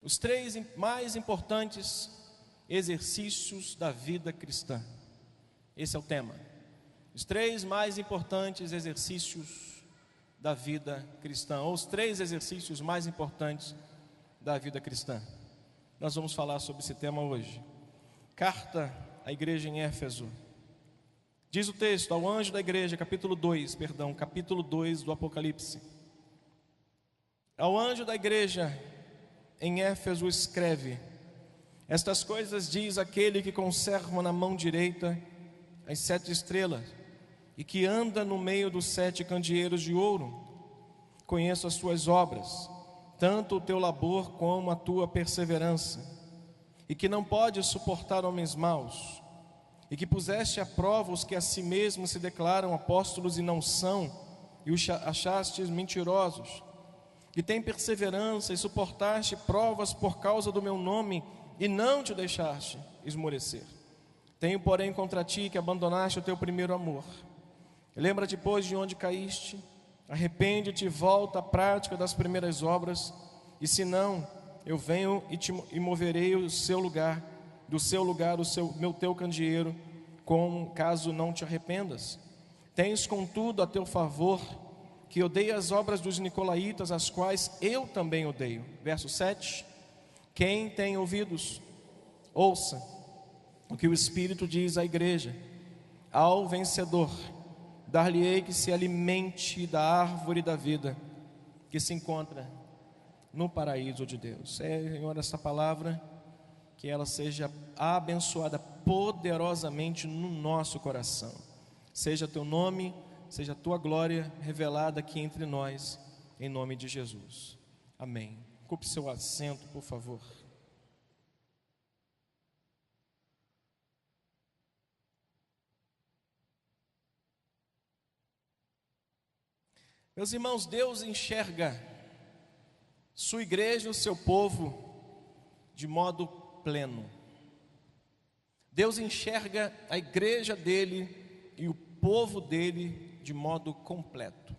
Os três mais importantes exercícios da vida cristã. Esse é o tema. Os três mais importantes exercícios da vida cristã, ou os três exercícios mais importantes da vida cristã. Nós vamos falar sobre esse tema hoje. Carta à igreja em Éfeso. Diz o texto, ao anjo da igreja, capítulo 2 do Apocalipse. Ao anjo da igreja em Éfeso escreve: estas coisas diz aquele que conserva na mão direita as 7 estrelas e que anda no meio dos 7 candeeiros de ouro. Conheço as tuas obras, tanto o teu labor como a tua perseverança, e que não podes suportar homens maus, e que puseste à prova os que a si mesmos se declaram apóstolos e não são, e os achastes mentirosos, que tem perseverança e suportaste provas por causa do meu nome, e não te deixaste esmorecer. Tenho, porém, contra ti que abandonaste o teu primeiro amor. Lembra-te, pois, de onde caíste, arrepende-te e volta à prática das primeiras obras, e se não, eu venho e moverei do seu lugar o teu candeeiro, caso não te arrependas. Tens, contudo, a teu favor, que odeia as obras dos nicolaítas, as quais eu também odeio. Verso 7. Quem tem ouvidos, ouça o que o Espírito diz à igreja. Ao vencedor, dar-lhe-ei que se alimente da árvore da vida, que se encontra no paraíso de Deus. Senhor, essa palavra, que ela seja abençoada poderosamente no nosso coração. Seja teu nome, seja a tua glória revelada aqui entre nós, em nome de Jesus. Amém. Ocupe seu assento, por favor. Meus irmãos, Deus enxerga sua igreja e o seu povo de modo pleno. Deus enxerga a igreja dele e o povo dele de modo completo.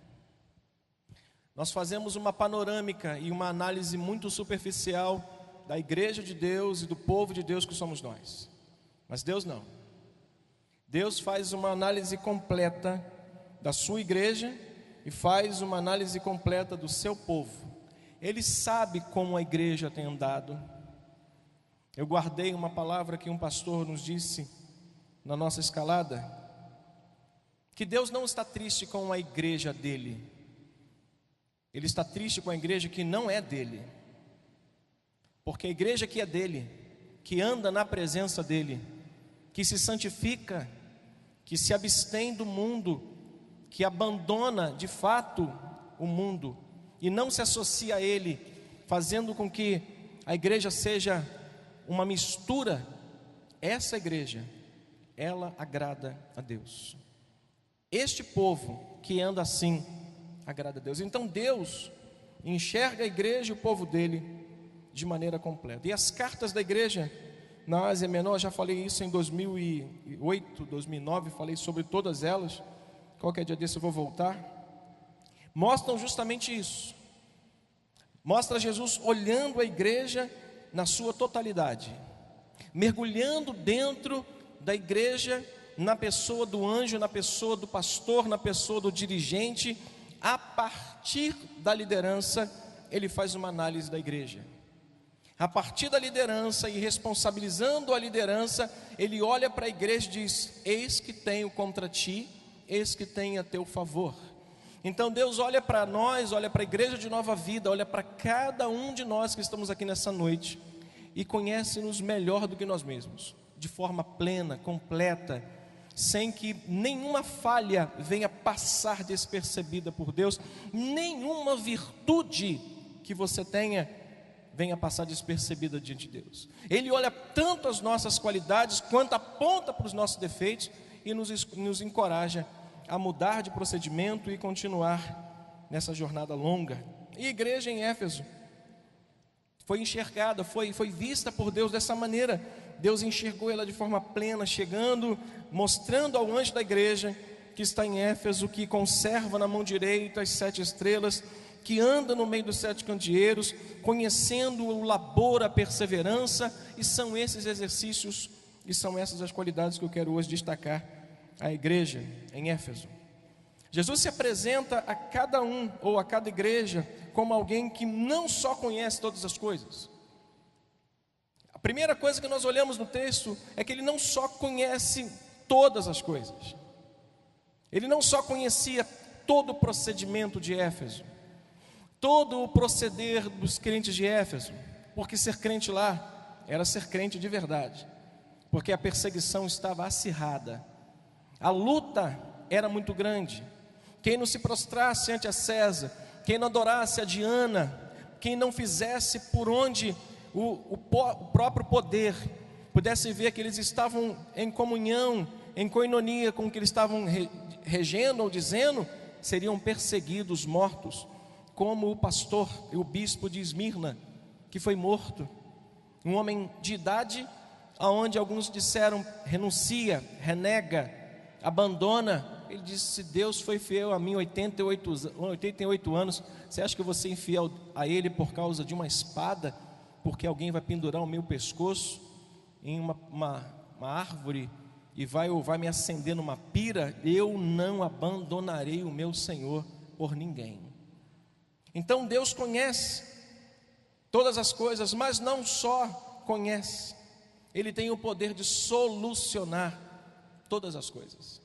Nós fazemos uma panorâmica e uma análise muito superficial da igreja de Deus e do povo de Deus que somos nós. Mas Deus não. Deus faz uma análise completa da sua igreja e faz uma análise completa do seu povo. Ele sabe como a igreja tem andado. Eu guardei uma palavra que um pastor nos disse na nossa escalada, que Deus não está triste com a igreja dele. Ele está triste com a igreja que não é dele. Porque a igreja que é dele, que anda na presença dele, que se santifica, que se abstém do mundo, que abandona de fato o mundo e não se associa a ele, fazendo com que a igreja seja uma mistura, essa igreja, ela agrada a Deus. Este povo que anda assim, agrada a Deus. Então Deus enxerga a igreja e o povo dele de maneira completa. E as cartas da igreja na Ásia Menor, já falei isso em 2008, 2009, falei sobre todas elas. Qualquer dia desse eu vou voltar. Mostram justamente isso. Mostra Jesus olhando a igreja na sua totalidade, mergulhando dentro da igreja, na pessoa do anjo, na pessoa do pastor, na pessoa do dirigente. A partir da liderança, ele faz uma análise da igreja. A partir da liderança e responsabilizando a liderança, ele olha para a igreja e diz: eis que tenho contra ti, eis que tenho a teu favor. Então Deus olha para nós, olha para a igreja de Nova Vida, olha para cada um de nós que estamos aqui nessa noite e conhece-nos melhor do que nós mesmos, de forma plena, completa, sem que nenhuma falha venha passar despercebida por Deus, nenhuma virtude que você tenha venha passar despercebida diante de Deus. Ele olha tanto as nossas qualidades quanto aponta para os nossos defeitos e nos encoraja a mudar de procedimento e continuar nessa jornada longa. E a igreja em Éfeso foi enxergada, foi vista por Deus dessa maneira. Deus enxergou ela de forma plena, chegando, mostrando ao anjo da igreja que está em Éfeso, que conserva na mão direita as 7 estrelas, que anda no meio dos 7 candeeiros, conhecendo o labor, a perseverança, e são esses exercícios e são essas as qualidades que eu quero hoje destacar à igreja em Éfeso. Jesus se apresenta a cada um ou a cada igreja como alguém que não só conhece todas as coisas. A primeira coisa que nós olhamos no texto é que ele não só conhece todas as coisas, ele não só conhecia todo o procedimento de Éfeso, todo o proceder dos crentes de Éfeso, porque ser crente lá era ser crente de verdade, porque a perseguição estava acirrada, a luta era muito grande. Quem não se prostrasse ante a César, quem não adorasse a Diana, quem não fizesse por onde o próprio poder pudesse ver que eles estavam em comunhão, em coinonia com o que eles estavam regendo ou dizendo, seriam perseguidos, mortos, como o pastor e o bispo de Esmirna, que foi morto, um homem de idade, aonde alguns disseram, renuncia, renega, abandona. Ele disse, se Deus foi fiel a mim 88 anos, você acha que eu vou ser infiel a Ele por causa de uma espada, porque alguém vai pendurar o meu pescoço em uma árvore e vai me acender numa pira? Eu não abandonarei o meu Senhor por ninguém. Então Deus conhece todas as coisas, mas não só conhece, Ele tem o poder de solucionar todas as coisas.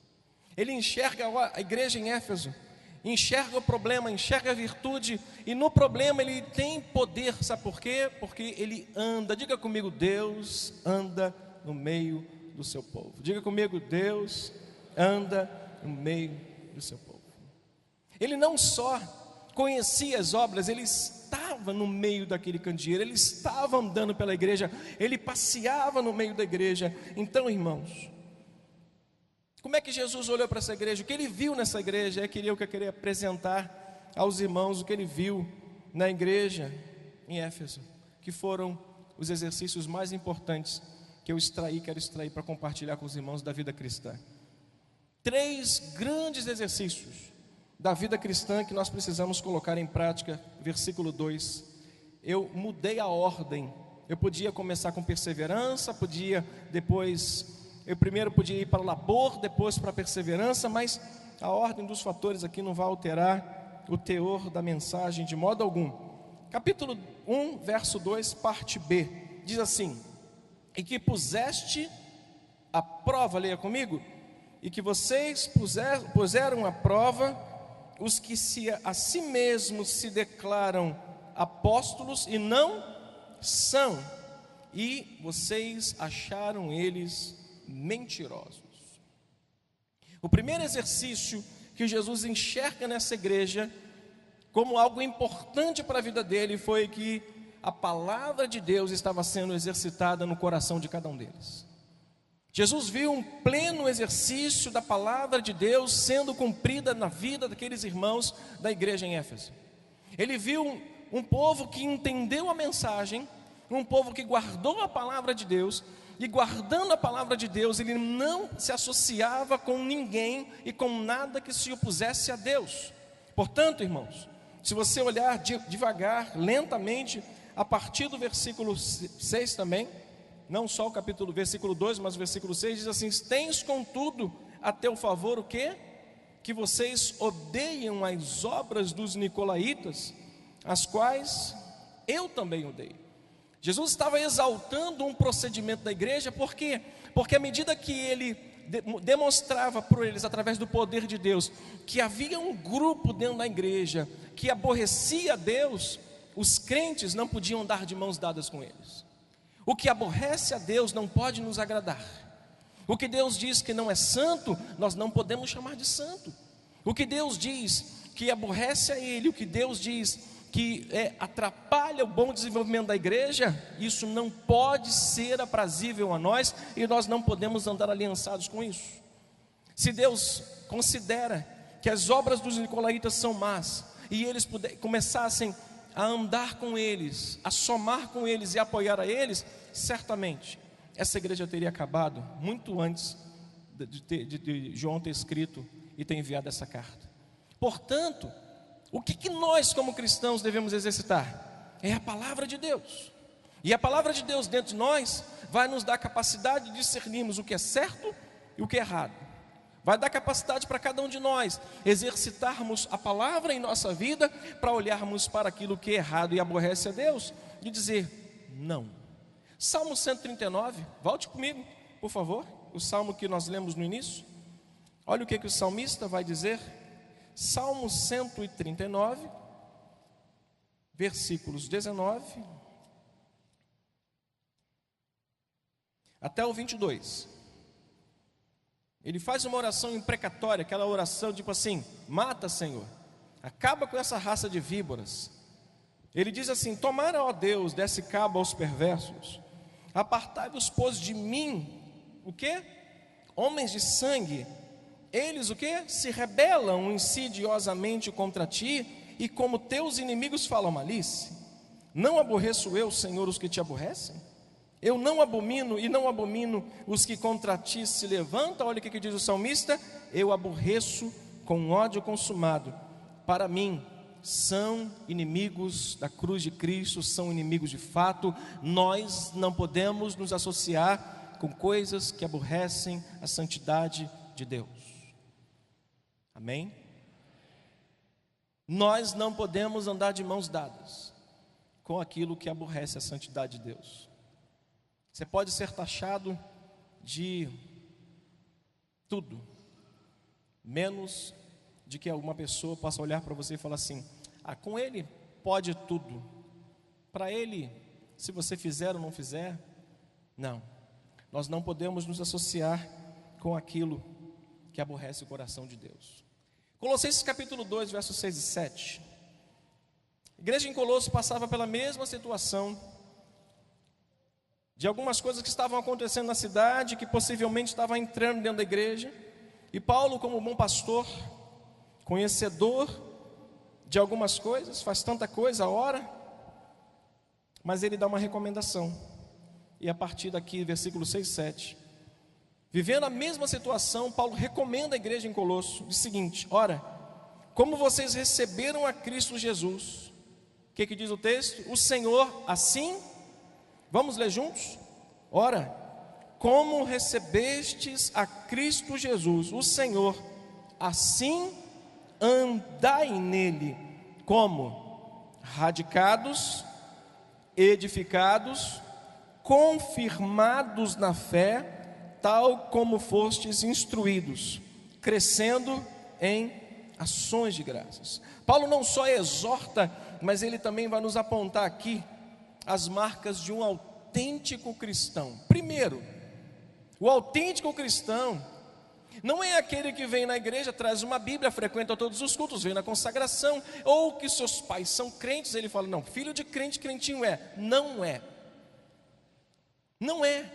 Ele enxerga a igreja em Éfeso, enxerga o problema, enxerga a virtude, e no problema ele tem poder, sabe por quê? Porque ele anda, diga comigo, Deus anda no meio do seu povo. Diga comigo, Deus anda no meio do seu povo. Ele não só conhecia as obras, ele estava no meio daquele candeeiro, ele estava andando pela igreja, ele passeava no meio da igreja. Então, irmãos, como é que Jesus olhou para essa igreja? O que ele viu nessa igreja? É que eu queria apresentar aos irmãos o que ele viu na igreja em Éfeso, que foram os exercícios mais importantes que eu quero extrair para compartilhar com os irmãos da vida cristã. 3 grandes exercícios da vida cristã que nós precisamos colocar em prática. Versículo 2, eu mudei a ordem. Eu podia começar com perseverança, eu primeiro podia ir para o labor, depois para a perseverança, mas a ordem dos fatores aqui não vai alterar o teor da mensagem de modo algum. Capítulo 1, verso 2, parte B, diz assim, e que puseste a prova, leia comigo, e que vocês puseram à prova os que a si mesmos se declaram apóstolos e não são, e vocês acharam eles mentirosos. O primeiro exercício que Jesus enxerga nessa igreja como algo importante para a vida dele foi que a palavra de Deus estava sendo exercitada no coração de cada um deles. Jesus viu um pleno exercício da palavra de Deus sendo cumprida na vida daqueles irmãos da igreja em Éfeso. Ele viu um povo que entendeu a mensagem, um povo que guardou a palavra de Deus, e guardando a palavra de Deus, ele não se associava com ninguém e com nada que se opusesse a Deus. Portanto, irmãos, se você olhar devagar, lentamente, a partir do versículo 6 também, não só o versículo 2, mas o versículo 6 diz assim, tens contudo a teu favor o quê? Que vocês odeiam as obras dos nicolaítas, as quais eu também odeio. Jesus estava exaltando um procedimento da igreja, por quê? Porque à medida que ele demonstrava por eles, através do poder de Deus, que havia um grupo dentro da igreja que aborrecia Deus, os crentes não podiam dar de mãos dadas com eles. O que aborrece a Deus não pode nos agradar. O que Deus diz que não é santo, nós não podemos chamar de santo. O que Deus diz que aborrece a Ele, o que Deus diz que atrapalha o bom desenvolvimento da igreja, isso não pode ser aprazível a nós, e nós não podemos andar aliançados com isso. Se Deus considera que as obras dos nicolaítas são más, e eles começassem a andar com eles, a somar com eles e apoiar a eles, certamente essa igreja teria acabado muito antes de João ter escrito e ter enviado essa carta. Portanto, O que nós como cristãos devemos exercitar? É a palavra de Deus. E a palavra de Deus dentro de nós vai nos dar capacidade de discernirmos o que é certo e o que é errado. Vai dar capacidade para cada um de nós exercitarmos a palavra em nossa vida para olharmos para aquilo que é errado e aborrece a Deus e dizer não. Salmo 139, volte comigo, por favor, o salmo que nós lemos no início. Olha o que o salmista vai dizer. Salmo 139, versículos 19 até o 22. Ele faz uma oração imprecatória, aquela oração tipo assim: mata, Senhor, acaba com essa raça de víboras. Ele diz assim: tomara, ó Deus, desse cabo aos perversos, apartai-vos, pois, de mim, o quê? Homens de sangue. Eles o quê? Se rebelam insidiosamente contra ti, e como teus inimigos falam malícia. Não aborreço eu, Senhor, os que te aborrecem? Eu não abomino e não abomino os que contra ti se levantam. Olha o que diz o salmista: eu aborreço com ódio consumado. Para mim são inimigos da cruz de Cristo, são inimigos de fato. Nós não podemos nos associar com coisas que aborrecem a santidade de Deus. Amém? Nós não podemos andar de mãos dadas com aquilo que aborrece a santidade de Deus. Você pode ser taxado de tudo, menos de que alguma pessoa possa olhar para você e falar assim: ah, com ele pode tudo, para ele, se você fizer ou não fizer. Não, nós não podemos nos associar com aquilo que aborrece o coração de Deus. Colossenses capítulo 2, versos 6 e 7. A igreja em Colosso passava pela mesma situação, de algumas coisas que estavam acontecendo na cidade, que possivelmente estavam entrando dentro da igreja. E Paulo, como bom pastor, conhecedor de algumas coisas, faz tanta coisa, ora, mas ele dá uma recomendação. E a partir daqui, versículo 6 e 7, vivendo a mesma situação, Paulo recomenda à igreja em Colosso o seguinte: ora, como vocês receberam a Cristo Jesus, o que diz o texto? O Senhor assim... Vamos ler juntos? Ora, como recebestes a Cristo Jesus, o Senhor, assim andai nele. Como? Radicados, edificados, confirmados na fé, tal como fostes instruídos, crescendo em ações de graças. Paulo não só exorta, mas ele também vai nos apontar aqui as marcas de um autêntico cristão. Primeiro, o autêntico cristão não é aquele que vem na igreja, traz uma Bíblia, frequenta todos os cultos, vem na consagração, ou que seus pais são crentes. Ele fala: não, filho de crente, crentinho é. Não é. Não é.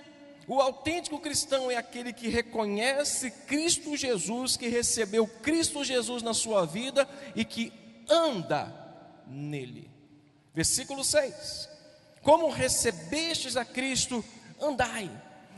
O autêntico cristão é aquele que reconhece Cristo Jesus, que recebeu Cristo Jesus na sua vida e que anda nele. Versículo 6: como recebestes a Cristo, andai.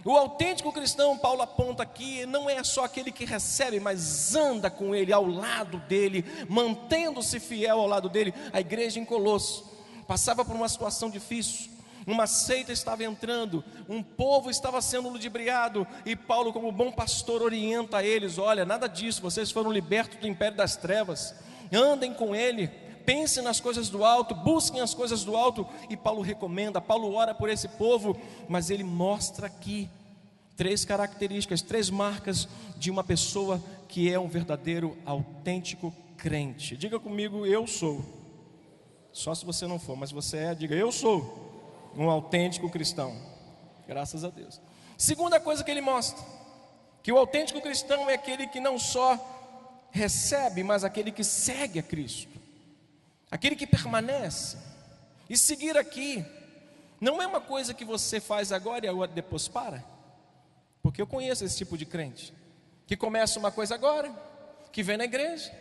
O autêntico cristão, Paulo aponta aqui, não é só aquele que recebe, mas anda com ele, ao lado dele, mantendo-se fiel ao lado dele. A igreja em Colosso passava por uma situação difícil. Uma seita estava entrando, um povo estava sendo ludibriado, e Paulo, como bom pastor, orienta eles: olha, nada disso, vocês foram libertos do império das trevas, andem com ele, pensem nas coisas do alto, busquem as coisas do alto. E Paulo recomenda, Paulo ora por esse povo, mas ele mostra aqui 3 características, 3 marcas de uma pessoa que é um verdadeiro, autêntico crente. Diga comigo: eu sou. Só se você não for, mas você é, diga: eu sou um autêntico cristão. Graças a Deus. Segunda coisa que ele mostra, que o autêntico cristão é aquele que não só recebe, mas aquele que segue a Cristo, aquele que permanece. E seguir aqui não é uma coisa que você faz agora e agora depois para, porque eu conheço esse tipo de crente que começa uma coisa agora, que vem na igreja,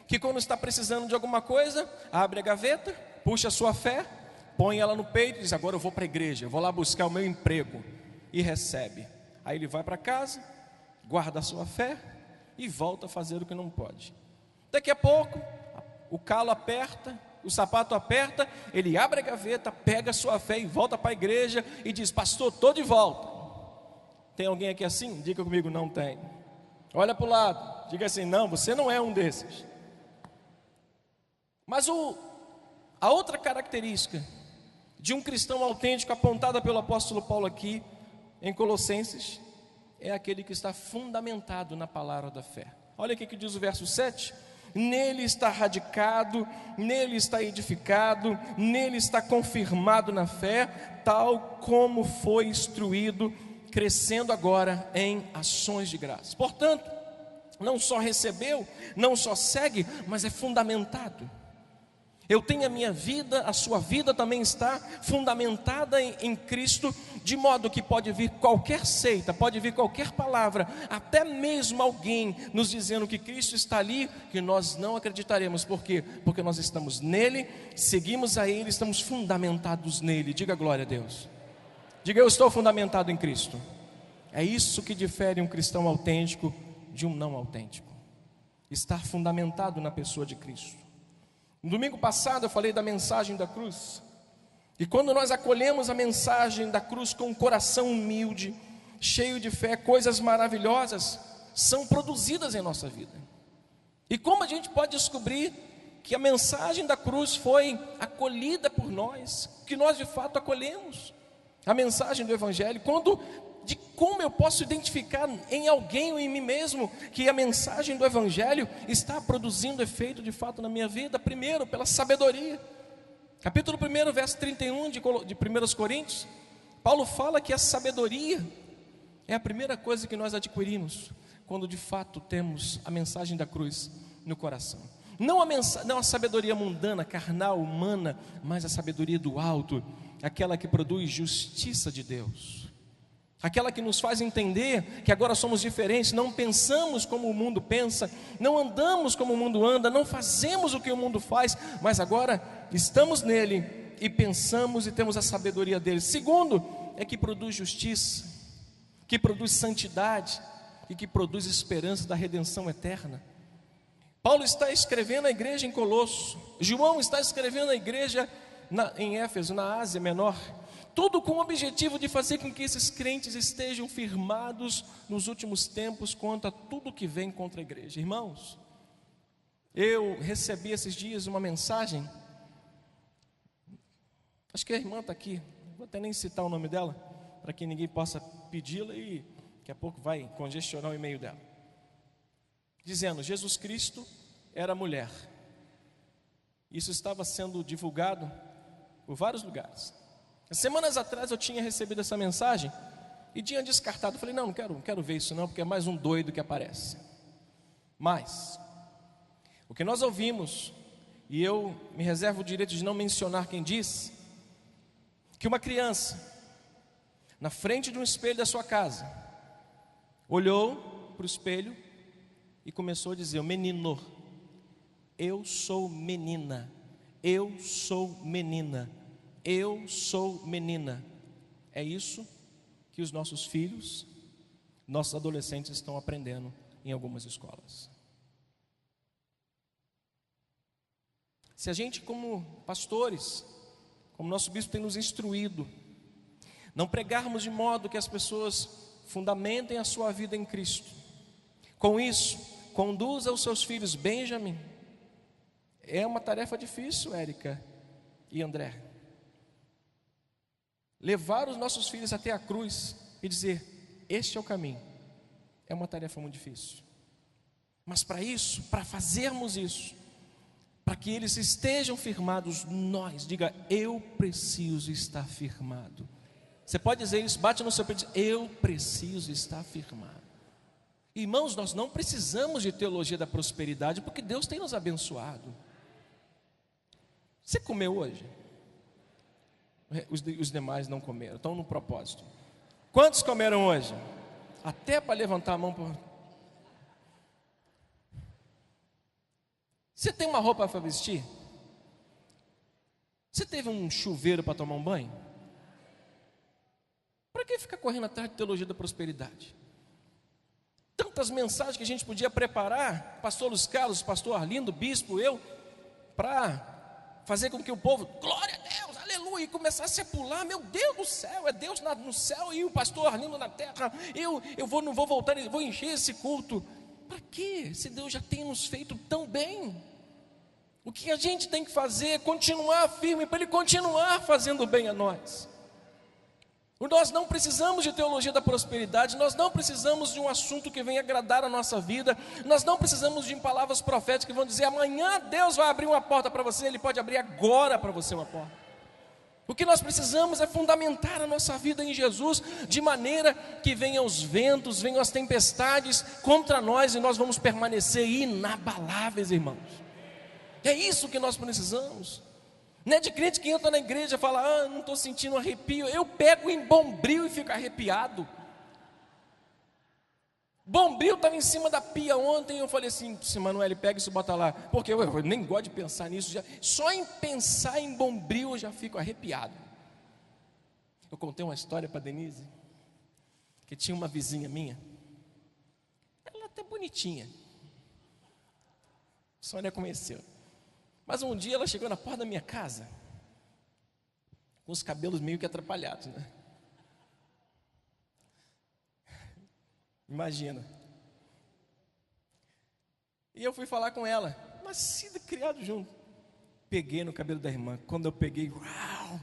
que quando está precisando de alguma coisa, abre a gaveta, puxa a sua fé, põe ela no peito e diz: agora eu vou para a igreja, eu vou lá buscar o meu emprego, e recebe. Aí ele vai para casa, guarda a sua fé e volta a fazer o que não pode. Daqui a pouco o calo aperta, o sapato aperta, ele abre a gaveta, pega a sua fé e volta para a igreja e diz: pastor, estou de volta. Tem alguém aqui assim? Diga comigo: não tem. Olha para o lado, diga assim: não, você não é um desses. Mas a outra característica de um cristão autêntico, apontada pelo apóstolo Paulo aqui em Colossenses, é aquele que está fundamentado na palavra da fé. Olha o que diz o verso 7: nele está radicado, nele está edificado, nele está confirmado na fé, tal como foi instruído, crescendo agora em ações de graça. Portanto, não só recebeu, não só segue, mas é fundamentado. Eu tenho a minha vida, a sua vida também está fundamentada em Cristo, de modo que pode vir qualquer seita, pode vir qualquer palavra, até mesmo alguém nos dizendo que Cristo está ali, que nós não acreditaremos. Por quê? Porque nós estamos nele, seguimos a Ele, estamos fundamentados nele. Diga glória a Deus. Diga: eu estou fundamentado em Cristo. É isso que difere um cristão autêntico de um não autêntico: estar fundamentado na pessoa de Cristo. No domingo passado eu falei da mensagem da cruz, e quando nós acolhemos a mensagem da cruz com um coração humilde, cheio de fé, coisas maravilhosas são produzidas em nossa vida. E como a gente pode descobrir que a mensagem da cruz foi acolhida por nós, que nós de fato acolhemos a mensagem do Evangelho? Como eu posso identificar em alguém ou em mim mesmo que a mensagem do Evangelho está produzindo efeito de fato na minha vida? Primeiro, pela sabedoria. Capítulo 1, verso 31 de 1 Coríntios, Paulo fala que a sabedoria é a primeira coisa que nós adquirimos quando de fato temos a mensagem da cruz no coração. Não a sabedoria mundana, carnal, humana, mas a sabedoria do alto, aquela que produz justiça de Deus, aquela que nos faz entender que agora somos diferentes, não pensamos como o mundo pensa, não andamos como o mundo anda, não fazemos o que o mundo faz, mas agora estamos nele e pensamos e temos a sabedoria dele. Segundo, é que produz justiça, que produz santidade e que produz esperança da redenção eterna. Paulo está escrevendo à igreja em Colosso, João está escrevendo à igreja em Éfeso, na Ásia Menor, tudo com o objetivo de fazer com que esses crentes estejam firmados nos últimos tempos quanto a tudo que vem contra a igreja. Irmãos, eu recebi esses dias uma mensagem, acho que a irmã está aqui, não vou até nem citar o nome dela, para que ninguém possa pedi-la e daqui a pouco vai congestionar o e-mail dela, dizendo: Jesus Cristo era mulher. Isso estava sendo divulgado por vários lugares. Semanas atrás eu tinha recebido essa mensagem e tinha descartado. Falei: não quero ver isso não, porque é mais um doido que aparece. Mas o que nós ouvimos, e eu me reservo o direito de não mencionar quem disse, que uma criança na frente de um espelho da sua casa olhou para o espelho e começou a dizer: menino, eu sou menina, eu sou menina, eu sou menina. É isso que os nossos filhos, nossos adolescentes estão aprendendo em algumas escolas. Se a gente, como pastores, como nosso bispo tem nos instruído, não pregarmos de modo que as pessoas fundamentem a sua vida em Cristo, com isso, conduza os seus filhos. Benjamin, é uma tarefa difícil, Érica e André, levar os nossos filhos até a cruz e dizer: este é o caminho. É uma tarefa muito difícil, mas para isso, para fazermos isso, para que eles estejam firmados, nós, diga: eu preciso estar firmado. Você pode dizer isso, bate no seu peito: eu preciso estar firmado. Irmãos, nós não precisamos de teologia da prosperidade, porque Deus tem nos abençoado. Você comeu hoje? Os demais não comeram, estão no propósito. Quantos comeram hoje? Até para levantar a mão. Você tem uma roupa para vestir? Você teve um chuveiro para tomar um banho? Para que ficar correndo atrás de teologia da prosperidade? Tantas mensagens que a gente podia preparar, pastor Luiz Carlos, pastor Arlindo, bispo, eu, para fazer com que o povo, glória a Deus, aleluia, e começasse a pular. Meu Deus do céu, é Deus no céu e o pastor Arlindo na terra. Não vou voltar, vou encher esse culto. Para quê? Se Deus já tem nos feito tão bem. O que a gente tem que fazer é continuar firme para Ele continuar fazendo bem a nós. Nós não precisamos de teologia da prosperidade, nós não precisamos de um assunto que venha agradar a nossa vida, nós não precisamos de palavras proféticas que vão dizer amanhã Deus vai abrir uma porta para você. Ele pode abrir agora para você uma porta. O que nós precisamos é fundamentar a nossa vida em Jesus, de maneira que venham os ventos, venham as tempestades contra nós e nós vamos permanecer inabaláveis, irmãos. É isso que nós precisamos. Não é de crente que entra na igreja e fala, não estou sentindo arrepio. Eu pego em Bombril e fico arrepiado. Bombril estava em cima da pia ontem. Eu falei assim, Manoel, pega isso e bota lá. Porque eu nem gosto de pensar nisso. Só em pensar em Bombril eu já fico arrepiado. Eu contei uma história para Denise, que tinha uma vizinha minha. Ela até bonitinha. A Sônia conheceu. Mas um dia ela chegou na porta da minha casa, com os cabelos meio que atrapalhados, né? Imagina. E eu fui falar com ela, nascido e criado junto. Peguei no cabelo da irmã. Quando eu peguei, uau!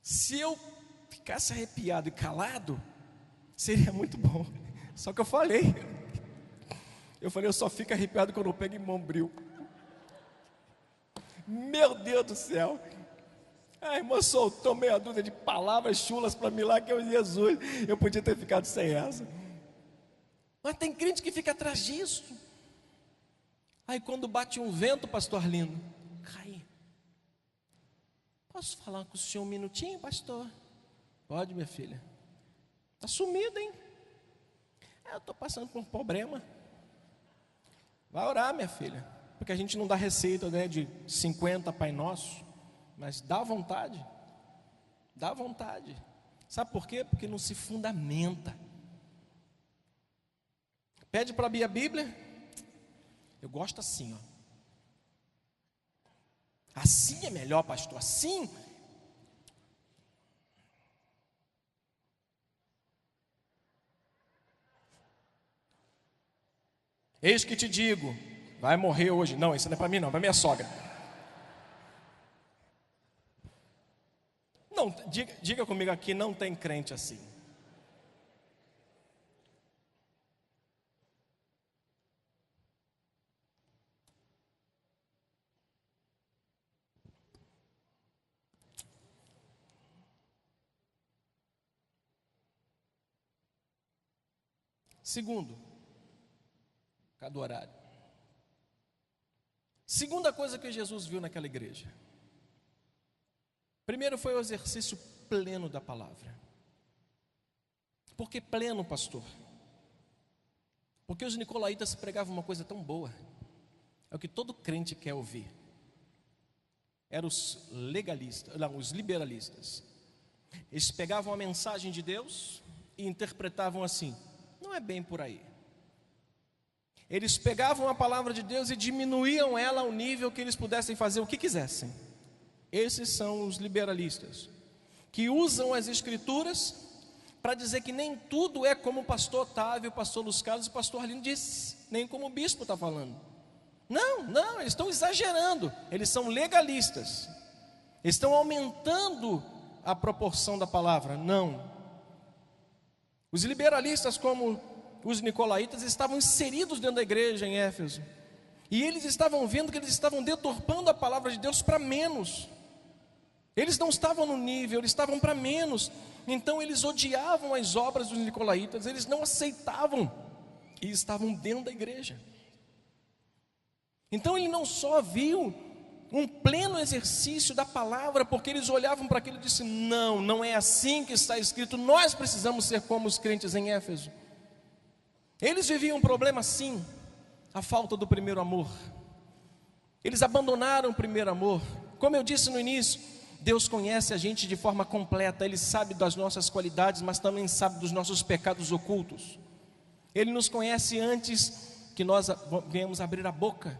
Se eu ficasse arrepiado e calado, seria muito bom. Só que eu falei, eu só fico arrepiado quando eu pego em Bombril. Meu Deus do céu. A irmã soltou meia dúzia de palavras chulas para mim lá, que eu, Jesus, eu podia ter ficado sem essa. Mas tem crente que fica atrás disso. Aí quando bate um vento, pastor Arlindo, cai. Posso falar com o senhor um minutinho, pastor? Pode, minha filha. Está sumido, hein? Eu estou passando por um problema. Vai orar, minha filha. Porque a gente não dá receita, né, de 50 Pai Nosso. Mas dá vontade. Dá vontade. Sabe por quê? Porque não se fundamenta. Pede para abrir a Bíblia. Eu gosto assim, ó. Assim é melhor, pastor. Assim. Eis que te digo, vai morrer hoje. Não, isso não é para mim não, para minha sogra. Não, diga comigo aqui, não tem crente assim. Segundo, cada horário. Segunda coisa que Jesus viu naquela igreja. Primeiro foi o exercício pleno da palavra. Por que pleno, pastor? Porque os nicolaítas pregavam uma coisa tão boa. É o que todo crente quer ouvir. Eram os legalistas, não, os liberalistas. Eles pegavam a mensagem de Deus e interpretavam assim: não é bem por aí. Eles pegavam a palavra de Deus e diminuíam ela ao nível que eles pudessem fazer o que quisessem. Esses são os liberalistas, que usam as escrituras para dizer que nem tudo é como o pastor Otávio, o pastor Luiz Carlos e o pastor Arlindo disse, nem como o bispo está falando. Não, eles estão exagerando, eles são legalistas, estão aumentando a proporção da palavra. Não. Os liberalistas, como os nicolaítas, estavam inseridos dentro da igreja em Éfeso, e eles estavam vendo que eles estavam deturpando a palavra de Deus para menos. Eles não estavam no nível, eles estavam para menos. Então eles odiavam as obras dos nicolaítas, eles não aceitavam, e estavam dentro da igreja. Então ele não só viu um pleno exercício da palavra, porque eles olhavam para aquilo e disseram: não é assim que está escrito, nós precisamos ser como os crentes em Éfeso. Eles viviam um problema sim, a falta do primeiro amor. Eles abandonaram o primeiro amor. Como eu disse no início, Deus conhece a gente de forma completa. Ele sabe das nossas qualidades, mas também sabe dos nossos pecados ocultos. Ele nos conhece antes que nós venhamos abrir a boca.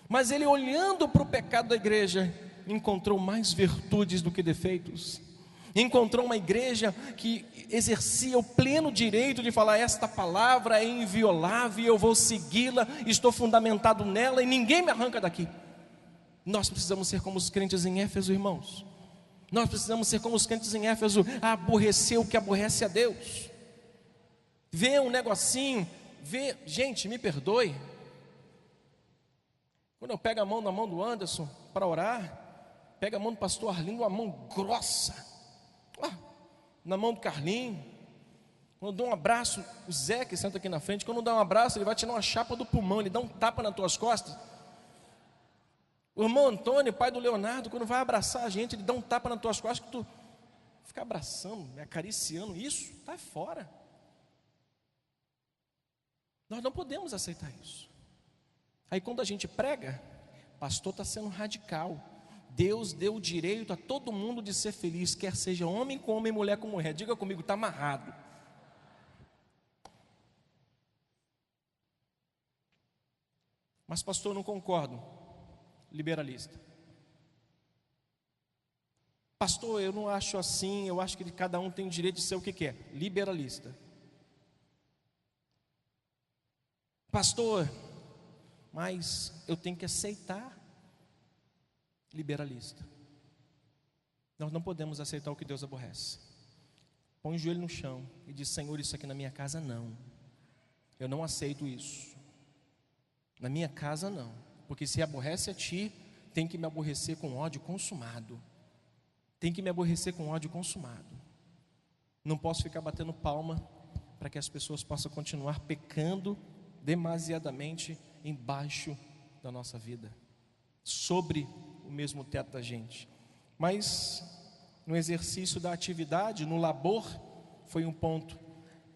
Mas ele, olhando para o pecado da igreja, encontrou mais virtudes do que defeitos. Encontrou uma igreja que exercia o pleno direito de falar: esta palavra é inviolável, eu vou segui-la, estou fundamentado nela e ninguém me arranca daqui. Nós precisamos ser como os crentes em Éfeso, irmãos. Nós precisamos ser como os crentes em Éfeso, a aborrecer o que aborrece a Deus. Vê um negocinho, gente, me perdoe. Quando eu pego a mão na mão do Anderson para orar, pega a mão do pastor Arlindo, uma mão grossa, na mão do Carlinho. Quando eu dou um abraço, o Zé que senta aqui na frente, quando dá um abraço, ele vai tirar uma chapa do pulmão, ele dá um tapa nas tuas costas. O irmão Antônio, pai do Leonardo, quando vai abraçar a gente, ele dá um tapa nas tuas costas, que tu fica abraçando, acariciando, isso está fora. Nós não podemos aceitar isso. Aí quando a gente prega, pastor está sendo radical. Deus deu o direito a todo mundo de ser feliz, quer seja homem com homem, mulher com mulher. Diga comigo, está amarrado. Mas pastor, eu não concordo. Liberalista. Pastor, eu não acho assim, eu acho que cada um tem o direito de ser o que quer. Liberalista. Pastor, mas eu tenho que aceitar. Liberalista. Nós não podemos aceitar o que Deus aborrece. Põe o joelho no chão e diz: Senhor, isso aqui na minha casa não. Eu não aceito isso. Na minha casa não. Porque se aborrece a ti, tem que me aborrecer com ódio consumado. Tem que me aborrecer com ódio consumado. Não posso ficar batendo palma para que as pessoas possam continuar pecando demasiadamente embaixo da nossa vida, sobre o mesmo teto da gente. Mas no exercício da atividade, no labor, foi um ponto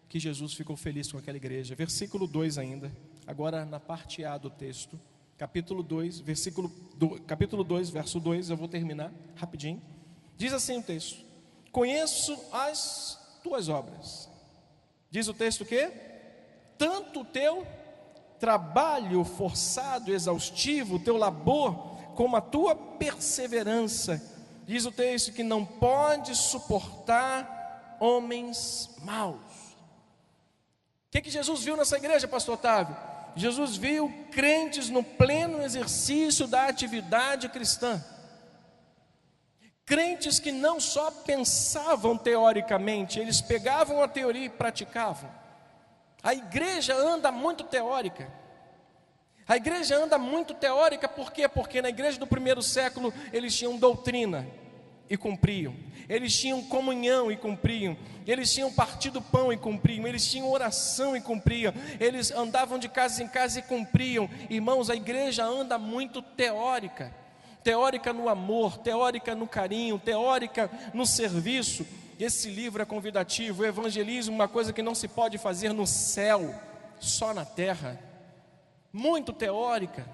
que Jesus ficou feliz com aquela igreja. Versículo 2 ainda, agora na parte A do texto, capítulo 2, verso 2, eu vou terminar rapidinho. Diz assim o texto: conheço as tuas obras. Diz o texto que tanto o teu trabalho forçado, exaustivo, o teu labor, como a tua perseverança. Diz o texto que não pode suportar homens maus. O que Jesus viu nessa igreja, pastor Otávio? Jesus viu crentes no pleno exercício da atividade cristã. Crentes que não só pensavam teoricamente, eles pegavam a teoria e praticavam. A igreja anda muito teórica. A igreja anda muito teórica, por quê? Porque na igreja do primeiro século eles tinham doutrina e cumpriam. Eles tinham comunhão e cumpriam. Eles tinham partido pão e cumpriam. Eles tinham oração e cumpriam. Eles andavam de casa em casa e cumpriam. Irmãos, a igreja anda muito teórica. Teórica no amor, teórica no carinho, teórica no serviço. Esse livro é convidativo. O evangelismo é uma coisa que não se pode fazer no céu, só na terra. Muito teórica.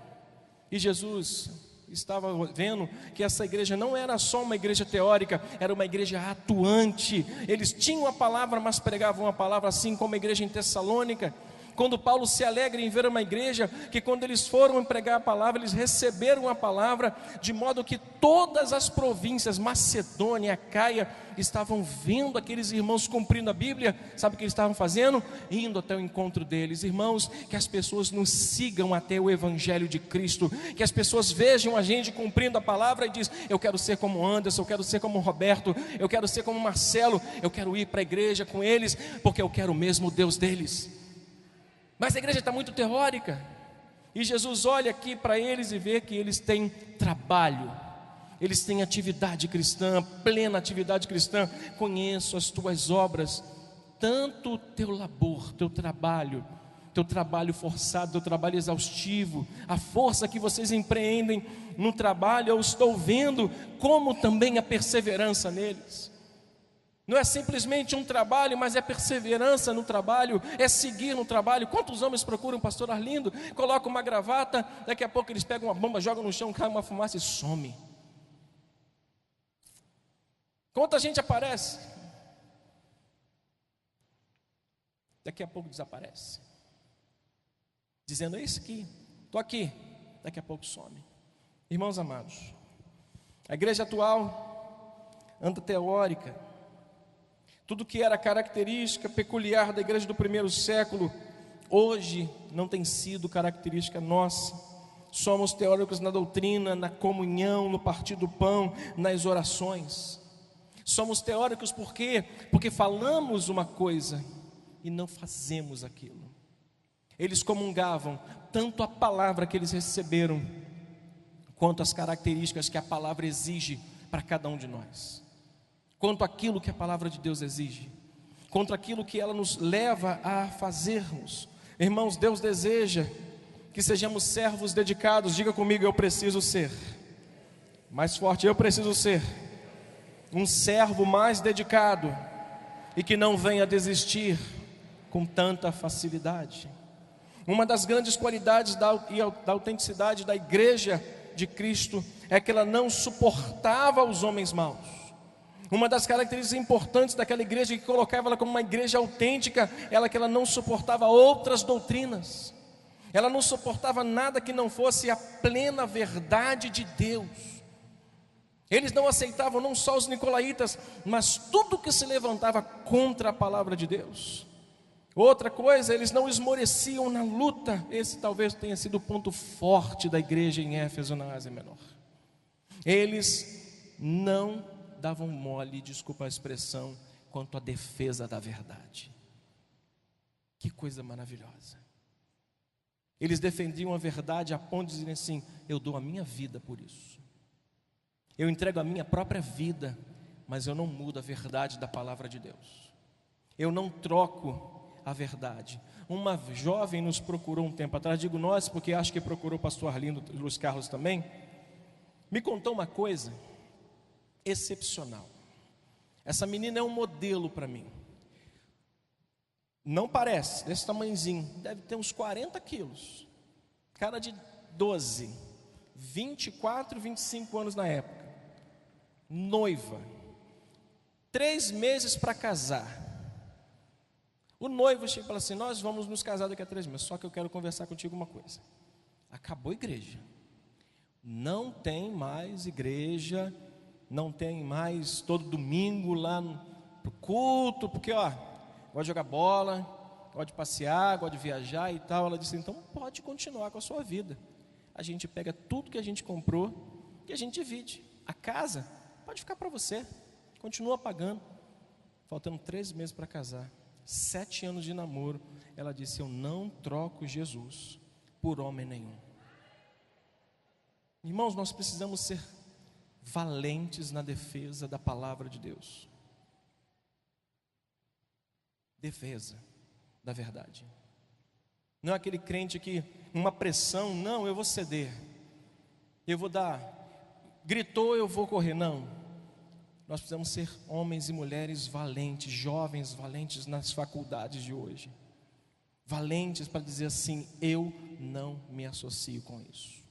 E Jesus estava vendo que essa igreja não era só uma igreja teórica, era uma igreja atuante. Eles tinham a palavra, mas pregavam a palavra, assim como a igreja em Tessalônica. Quando Paulo se alegra em ver uma igreja que, quando eles foram pregar a palavra, eles receberam a palavra, de modo que todas as províncias, Macedônia, Acaia, estavam vendo aqueles irmãos cumprindo a Bíblia. Sabe o que eles estavam fazendo? Indo até o encontro deles. Irmãos, que as pessoas nos sigam até o Evangelho de Cristo, que as pessoas vejam a gente cumprindo a palavra e diz: eu quero ser como Anderson, eu quero ser como Roberto, eu quero ser como Marcelo, eu quero ir para a igreja com eles, porque eu quero o mesmo Deus deles. Mas a igreja está muito teórica, e Jesus olha aqui para eles e vê que eles têm trabalho, eles têm atividade cristã, plena atividade cristã. Conheço as tuas obras, tanto o teu labor, teu trabalho forçado, teu trabalho exaustivo, a força que vocês empreendem no trabalho, eu estou vendo, como também a perseverança neles. Não é simplesmente um trabalho, mas é perseverança no trabalho, é seguir no trabalho. Quantos homens procuram o pastor Arlindo, colocam uma gravata, daqui a pouco eles pegam uma bomba, jogam no chão, cai uma fumaça e some. Quanta gente aparece, daqui a pouco desaparece. dizendo: é isso aqui, estou aqui, daqui a pouco some. Irmãos amados, a igreja atual anda teórica. Tudo que era característica peculiar da igreja do primeiro século, hoje não tem sido característica nossa. Somos teóricos na doutrina, na comunhão, no partir do pão, nas orações. Somos teóricos por quê? Porque falamos uma coisa e não fazemos aquilo. Eles comungavam tanto a palavra que eles receberam, quanto as características que a palavra exige para cada um de nós, quanto aquilo que a palavra de Deus exige, quanto aquilo que ela nos leva a fazermos. Irmãos, Deus deseja que sejamos servos dedicados. Diga comigo: eu preciso ser. Mais forte: eu preciso ser um servo mais dedicado e que não venha desistir com tanta facilidade. Uma das grandes qualidades da autenticidade da igreja de Cristo é que ela não suportava os homens maus. Uma das características importantes daquela igreja, que colocava ela como uma igreja autêntica, é que ela não suportava outras doutrinas. Ela não suportava nada que não fosse a plena verdade de Deus. Eles não aceitavam não só os nicolaítas, mas tudo que se levantava contra a palavra de Deus. Outra coisa, eles não esmoreciam na luta. Esse talvez tenha sido o ponto forte da igreja em Éfeso, na Ásia Menor. Eles não davam mole, desculpa a expressão, quanto à defesa da verdade. Que coisa maravilhosa. Eles defendiam a verdade a ponto de dizerem assim: eu dou a minha vida por isso. Eu entrego a minha própria vida, mas eu não mudo a verdade da palavra de Deus. Eu não troco a verdade. Uma jovem nos procurou um tempo atrás, digo nós porque acho que procurou o pastor Arlindo e Luiz Carlos também, me contou uma coisa excepcional. Essa menina é um modelo para mim. Não parece, desse tamanhozinho, deve ter uns 40 quilos, cara de 12, 24, 25 anos na época, noiva, 3 meses para casar. O noivo chega e fala assim: nós vamos nos casar daqui a 3 meses, só que eu quero conversar contigo uma coisa. Acabou a igreja, não tem mais igreja, não tem mais todo domingo lá pro culto, porque gosta de jogar bola, gosta de passear, gosta de viajar e tal. Ela disse: então pode continuar com a sua vida. A gente pega tudo que a gente comprou e a gente divide. A casa pode ficar para você, continua pagando. Faltando 3 meses para casar, 7 anos de namoro, ela disse: eu não troco Jesus por homem nenhum. Irmãos, nós precisamos ser valentes na defesa da palavra de Deus. Defesa da verdade. Não é aquele crente que uma pressão, não, eu vou ceder, eu vou dar, gritou, eu vou correr. Não, nós precisamos ser homens e mulheres valentes, jovens valentes nas faculdades de hoje, valentes para dizer assim: eu não me associo com isso,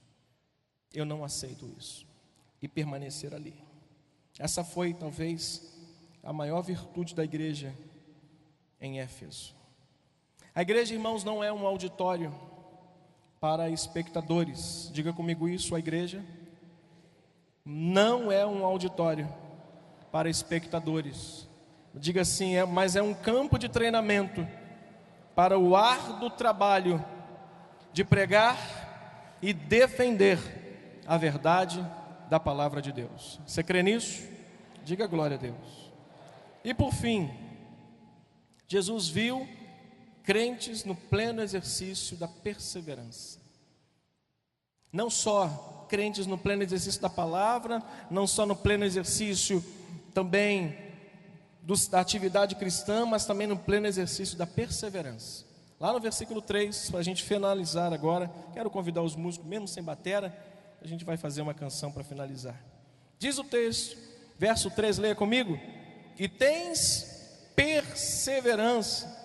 eu não aceito isso, e permanecer ali. Essa foi talvez a maior virtude da igreja em Éfeso. A igreja, irmãos, não é um auditório para espectadores. Diga comigo isso: a igreja não é um auditório para espectadores. Diga assim: mas é um campo de treinamento para o árduo trabalho de pregar e defender a verdade da palavra de Deus. Você crê nisso? Diga glória a Deus. E por fim, Jesus viu crentes no pleno exercício da perseverança. Não só crentes no pleno exercício da palavra, não só no pleno exercício também da atividade cristã, mas também no pleno exercício da perseverança. Lá no versículo 3, para a gente finalizar agora, quero convidar os músicos, mesmo sem batera, a gente vai fazer uma canção para finalizar. Diz o texto, verso 3, leia comigo: e tens perseverança,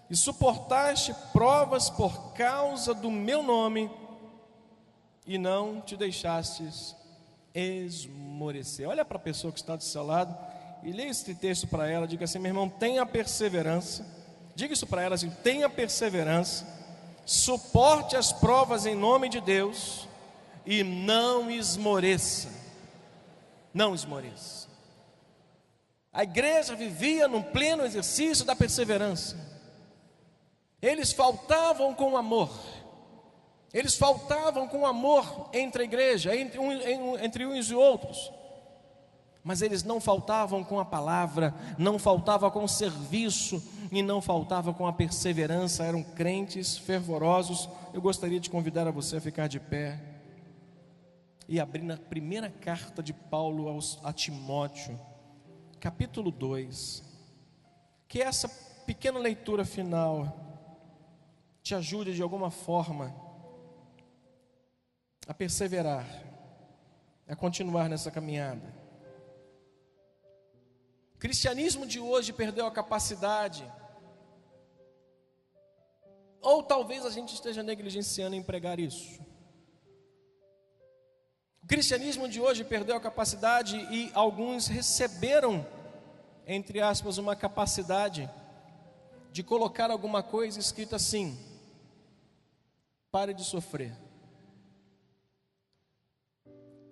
e suportaste provas por causa do meu nome, e não te deixastes esmorecer. Olha para a pessoa que está do seu lado e leia esse texto para ela. Diga assim: meu irmão, tenha perseverança. Diga isso para ela assim: tenha perseverança, suporte as provas em nome de Deus e não esmoreça. Não esmoreça. A igreja vivia num pleno exercício da perseverança. Eles faltavam com amor. Eles faltavam com amor entre a igreja, entre uns e outros. Mas eles não faltavam com a palavra, não faltavam com o serviço e não faltavam com a perseverança. Eram crentes fervorosos. Eu gostaria de convidar a você a ficar de pé e abrir na primeira carta de Paulo a Timóteo, capítulo 2. Que essa pequena leitura final te ajude de alguma forma a perseverar, a continuar nessa caminhada. O cristianismo de hoje perdeu a capacidade, ou talvez a gente esteja negligenciando em pregar isso. O cristianismo de hoje perdeu a capacidade e alguns receberam, entre aspas, uma capacidade de colocar alguma coisa escrita assim: pare de sofrer.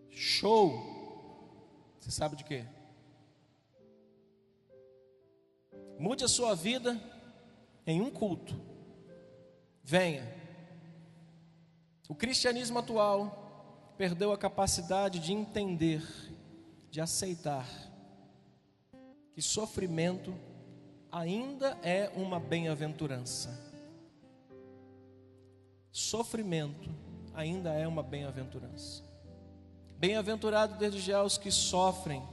Show. Você sabe de quê? Mude a sua vida em um culto. Venha. O cristianismo atual perdeu a capacidade de entender, de aceitar que sofrimento ainda é uma bem-aventurança. Sofrimento ainda é uma bem-aventurança. Bem-aventurado desde já os que sofrem,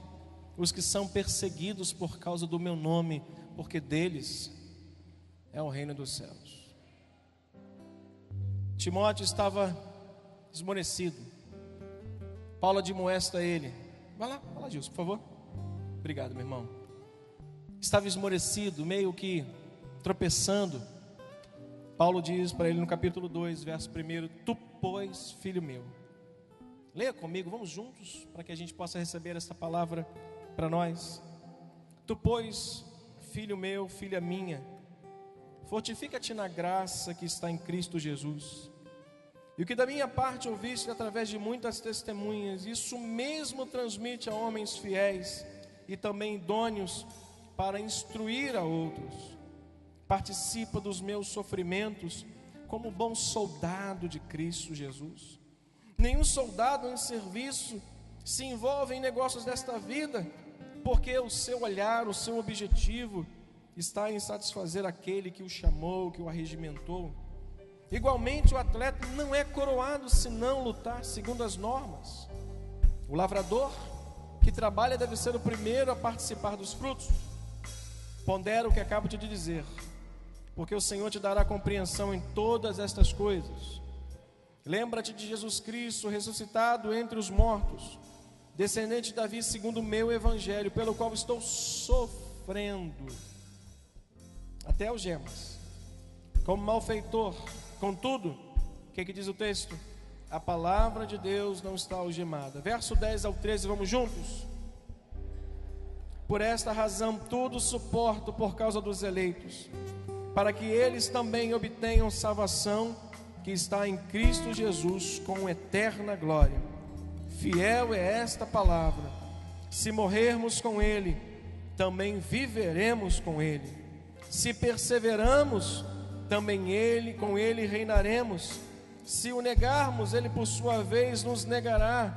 os que são perseguidos por causa do meu nome, porque deles é o reino dos céus. Timóteo estava esmorecido. Paulo admoesta ele. Vai lá, Gilson, por favor. Obrigado, meu irmão. Estava esmorecido, meio que tropeçando. Paulo diz para ele no capítulo 2, verso 1: Tu, pois, filho meu. Leia comigo, vamos juntos, para que a gente possa receber essa palavra para nós. Tu, pois, filho meu, filha minha, fortifica-te na graça que está em Cristo Jesus. E o que da minha parte ouviste através de muitas testemunhas, isso mesmo transmite a homens fiéis e também idôneos para instruir a outros. Participa dos meus sofrimentos como bom soldado de Cristo Jesus. Nenhum soldado em serviço se envolve em negócios desta vida, porque o seu olhar, o seu objetivo está em satisfazer aquele que o chamou, que o arregimentou. Igualmente, o atleta não é coroado se não lutar segundo as normas. O lavrador que trabalha deve ser o primeiro a participar dos frutos. Pondera o que acabo de dizer, porque o Senhor te dará compreensão em todas estas coisas. Lembra-te de Jesus Cristo, ressuscitado entre os mortos, descendente de Davi, segundo o meu evangelho, pelo qual estou sofrendo até algemas, como malfeitor. Contudo, o que diz o texto? A palavra de Deus não está algemada. Verso 10 ao 13, vamos juntos? Por esta razão tudo suporto por causa dos eleitos, para que eles também obtenham salvação que está em Cristo Jesus com eterna glória. Fiel é esta palavra: se morrermos com Ele, também viveremos com Ele. Se perseveramos, também com Ele reinaremos. Se o negarmos, Ele por sua vez nos negará.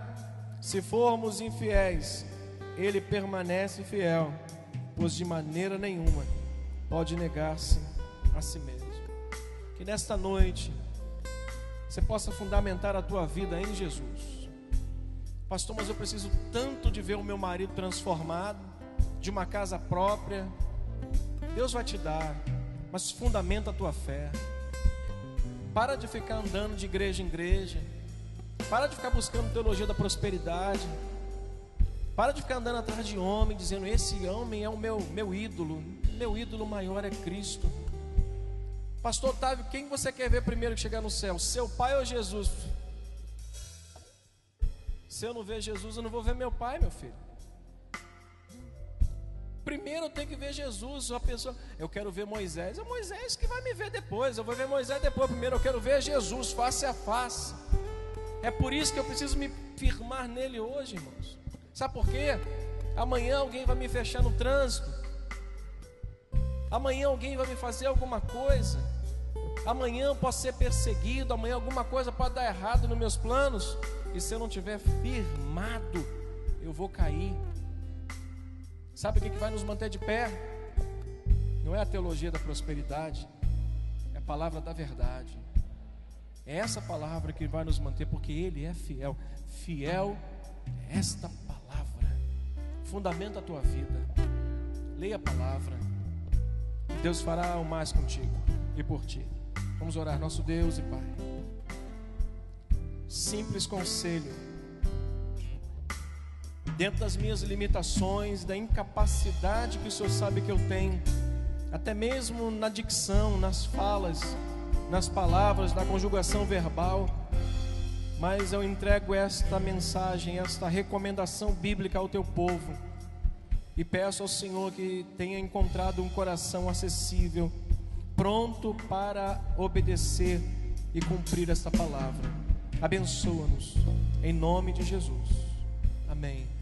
Se formos infiéis, Ele permanece fiel, pois de maneira nenhuma pode negar-se a si mesmo. Que nesta noite você possa fundamentar a tua vida em Jesus. Pastor, mas eu preciso tanto de ver o meu marido transformado, de uma casa própria. Deus vai te dar, mas fundamenta a tua fé. Para de ficar andando de igreja em igreja. Para de ficar buscando teologia da prosperidade. Para de ficar andando atrás de homem, dizendo: esse homem é o meu ídolo. Meu ídolo maior é Cristo. Pastor Otávio, quem você quer ver primeiro que chegar no céu? Seu pai ou Jesus? Se eu não ver Jesus, eu não vou ver meu pai, meu filho. Primeiro eu tenho que ver Jesus. A pessoa, eu quero ver Moisés. É Moisés que vai me ver depois. Eu vou ver Moisés depois. Primeiro eu quero ver Jesus face a face. É por isso que eu preciso me firmar nele hoje, irmãos. Sabe por quê? Amanhã alguém vai me fechar no trânsito. Amanhã alguém vai me fazer alguma coisa. Amanhã eu posso ser perseguido. Amanhã alguma coisa pode dar errado nos meus planos. E se eu não tiver firmado, eu vou cair. Sabe o que vai nos manter de pé? Não é a teologia da prosperidade, é a palavra da verdade. É essa palavra que vai nos manter, porque Ele é fiel. Fiel é esta palavra. Fundamenta a tua vida. Leia a palavra. E Deus fará o mais contigo e por ti. Vamos orar. Nosso Deus e Pai, simples conselho. Dentro das minhas limitações, da incapacidade que o Senhor sabe que eu tenho, até mesmo na dicção, nas falas, nas palavras, na conjugação verbal, mas eu entrego esta mensagem, esta recomendação bíblica ao teu povo, e peço ao Senhor que tenha encontrado um coração acessível, pronto para obedecer e cumprir esta palavra. Abençoa-nos, em nome de Jesus. Amém.